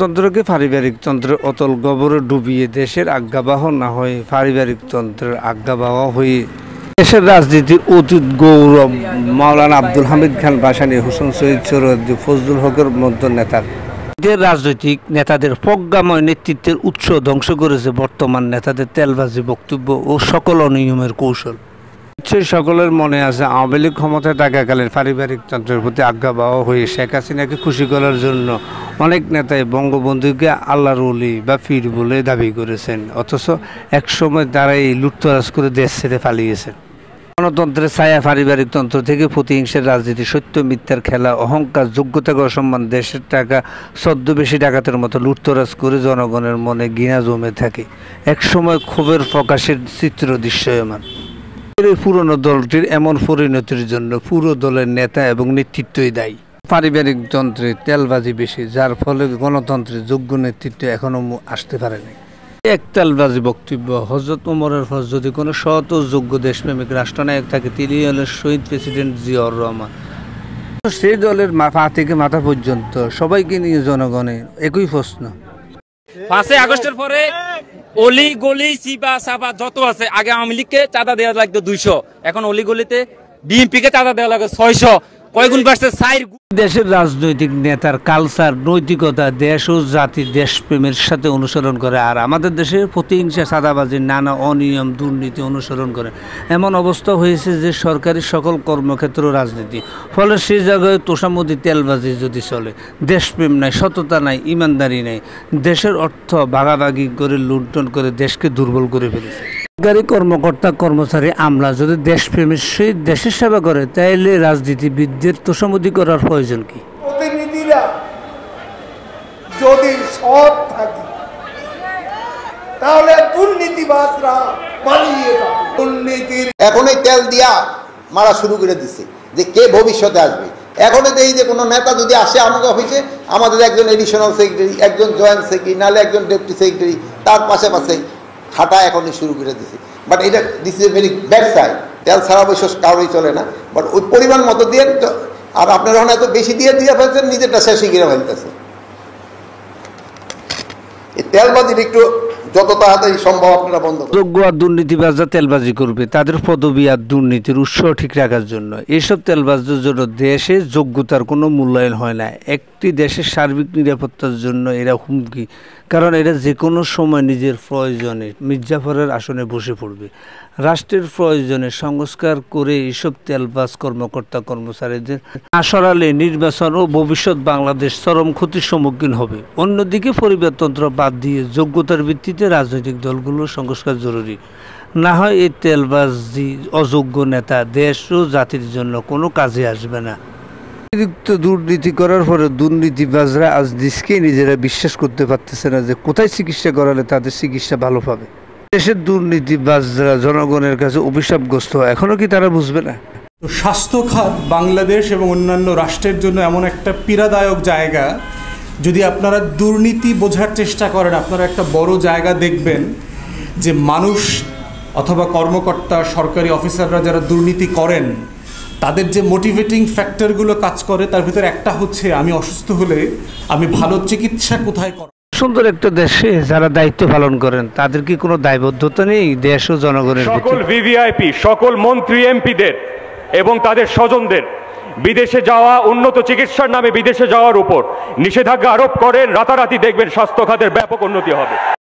তন্ত্রকে পারিবারিক তন্ত্রের অতল গহ্বরে ডুবিয়ে দেশের আজ্ঞাবহ না হয়ে পারিবারিক তন্ত্রের আজ্ঞাবহ হয়ে দেশের রাজনীতির অতীত গৌরব মাওলানা আব্দুল হামিদ খান ভাসানী, হোসেন শহীদ সোহরাওয়ার্দী, ফজলুল হকের মতো রাজনৈতিক নেতাদের প্রজ্ঞাময় নেতৃত্বের উৎস ধ্বংস করেছে বর্তমান নেতাদের তেলবাজি বক্তব্য ও সকল অনিয়মের কৌশল। সকলের মনে আছে আওয়ামী লীগ ক্ষমতায় থাকাকালীন পারিবারিক তন্ত্রের প্রতি আজ্ঞাবহ হয়ে শেখ হাসিনাকে খুশি করার জন্য অনেক নেতাই বঙ্গবন্ধুকে আল্লাহর ওলি বা পীর বলে দাবি করেছেন, অথচ একসময় তারা এই লুটতরাজ করে দেশ ছেড়ে পালিয়েছেন। গণতন্ত্রের ছায়া পারিবারিক তন্ত্র থেকে প্রতিহিংসার রাজনীতি, সত্য মিথ্যার খেলা, অহংকার, যোগ্যতাকে অসম্মান, দেশের টাকা ছদ্মবেশী ডাকাতের মতো লুটতরাজ করে জনগণের মনে ঘৃণা জমে থাকে। একসময় ক্ষোভের প্রকাশের চিত্র দৃশ্যমান। এই পুরনো দলটির এমন পরিণতির জন্য পুরো দলের নেতা এবং নেতৃত্বই দায়ী। পারিবারিক তন্ত্রে তেলবাজি বেশি, যার ফলে গণতন্ত্রের যোগ্য নেতৃত্ব এখনো আসতে পারেনি। এক তেলবাজি বক্তব্য। হযরত ওমরের পর যদি কোনো সৎ ও যোগ্য দেশপ্রেমিক রাষ্ট্রনায়ক থাকে, তিনি হলেন শহীদ প্রেসিডেন্ট জিয়াউর রহমান। সেই দলের পা থেকে মাথা পর্যন্ত সবাইকে নিয়ে জনগণের একই প্রশ্ন। 5 আগস্টের পরে অলি গলি সিবা সাবা যত আছে, আগে আওয়ামী লীগকে চাঁদা দেওয়া লাগতো 200, এখন অলি গলিতে বিএনপিকে চাঁদা দেওয়া লাগে 600। কয়গুণ বাড়ছে? 4 গুণ। দেশের রাজনৈতিক নেতার কালচার, নৈতিকতা দেশ ও জাতির দেশপ্রেমের সাথে অনুসরণ করে, আর আমাদের দেশে প্রতিহিংসা, সাদাবাজির নানা অনিয়ম, দুর্নীতি অনুসরণ করে। এমন অবস্থা হয়েছে যে সরকারি সকল কর্মক্ষেত্র রাজনীতি, ফলে সেই জায়গায় তোষামোদী তেলবাজি যদি চলে, দেশপ্রেম নাই, সততা নাই, ইমানদারি নাই, দেশের অর্থ ভাগাভাগি করে লুণ্ঠন করে দেশকে দুর্বল করে ফেলেছে। সরকারি কর্মকর্তা কর্মচারী আমলা যদি দেশপ্রেমের সহিত দেশের সেবা করে, তাইলে রাজনীতিবিদদের তোষামোদী করার প্রয়োজন কি? প্রতিনিধিরা যদি সৎ থাকে তাহলে দুর্নীতিবাজরা পালিয়ে যাবে। দুর্নীতির এখনই তেল দিয়া মারা শুরু করে দিচ্ছে যে কে ভবিষ্যতে আসবে। এখনই দেখি যে কোনো নেতা যদি আসে আমাদের অফিসে, আমাদের একজন এডিশনাল সেক্রেটারি, একজন জয়েন্ট সেক্রেটারি, নাহলে একজন ডেপুটি সেক্রেটারি, তার পাশে হাঁটা এখনই শুরু করে দিছে। বাট এটা this is a very bad side. তেল ছাড়া অবশ্য কারোই চলে না, বাট ওই পরিমাণ মতো দিয়ে, আর আপনারা এখন এত বেশি দিয়ে ফেলছেন, নিজেরটা শেষে গিয়ে ফেলতেছে। এই তেলবাজির একটু যত তাড়াতাড়ি সম্ভব আপনারা বন্ধ করুন। যোগ্য আর দুর্নীতিবাজরা তেলবাজি করবে তাদের পদবি আর দুর্নীতির উৎস ঠিক রাখার জন্য। এইসব তেলবাজদের জন্য দেশে যোগ্যতার কোনো মূল্যায়ন হয় না। একটি দেশের সার্বিক নিরাপত্তার জন্য এরা হুমকি, কারণ এরা যে কোনো সময় নিজের প্রয়োজনে মির্জাফরের আসনে বসে পড়বে। রাষ্ট্রের প্রয়োজনে সংস্কার করে এইসব তেলবাজ কর্মকর্তা কর্মচারীদের না সরালে নির্বাচন ও ভবিষ্যৎ বাংলাদেশ চরম ক্ষতির সম্মুখীন হবে। অন্যদিকে পরিবারতন্ত্র বাদ দিয়ে যোগ্যতার ভিত্তিতে রাজনৈতিক দলগুলোর সংস্কার জরুরি। না হয় এই তেলবাজি অযোগ্য নেতা দেশ ও জাতির জন্য কোনো কাজে আসবে না। অতিরিক্ত দুর্নীতি করার পরে দুর্নীতিবাজরা আজ দেশকে নিজেরা বিশ্বাস করতে পারতেছে না যে কোথায় চিকিৎসা করালে তাদের চিকিৎসা ভালো পাবে। দেশের দুর্নীতিবাজরা জনগণের কাছে অভিশাপগ্রস্ত, এখনো কি তারা বুঝবে না? স্বাস্থ্য খাত বাংলাদেশ এবং অন্যান্য রাষ্ট্রের জন্য এমন একটা পীড়াদায়ক জায়গা, যদি আপনারা দুর্নীতি বোঝার চেষ্টা করেন, আপনারা একটা বড় জায়গা দেখবেন যে মানুষ অথবা কর্মকর্তা, সরকারি অফিসাররা যারা দুর্নীতি করেন, তাদের যে মোটিভেটিং ফ্যাক্টরগুলো কাজ করে, তার ভিতরে একটা হচ্ছে আমি অসুস্থ হলে আমি ভালো চিকিৎসা কোথায় করব। সুন্দর একটা দেশে যারা দায়িত্ব পালন করেন তাদের কি কোনো দায়বদ্ধতা নেই দেশ ও জনগণের? সকল ভিভিআইপি, সকল মন্ত্রী এমপিদের এবং তাদের স্বজনদের বিদেশে যাওয়া, উন্নত চিকিৎসার নামে বিদেশে যাওয়ার উপর নিষেধাজ্ঞা আরোপ করেন, রাতারাতি দেখবেন স্বাস্থ্য খাতের ব্যাপক উন্নতি হবে।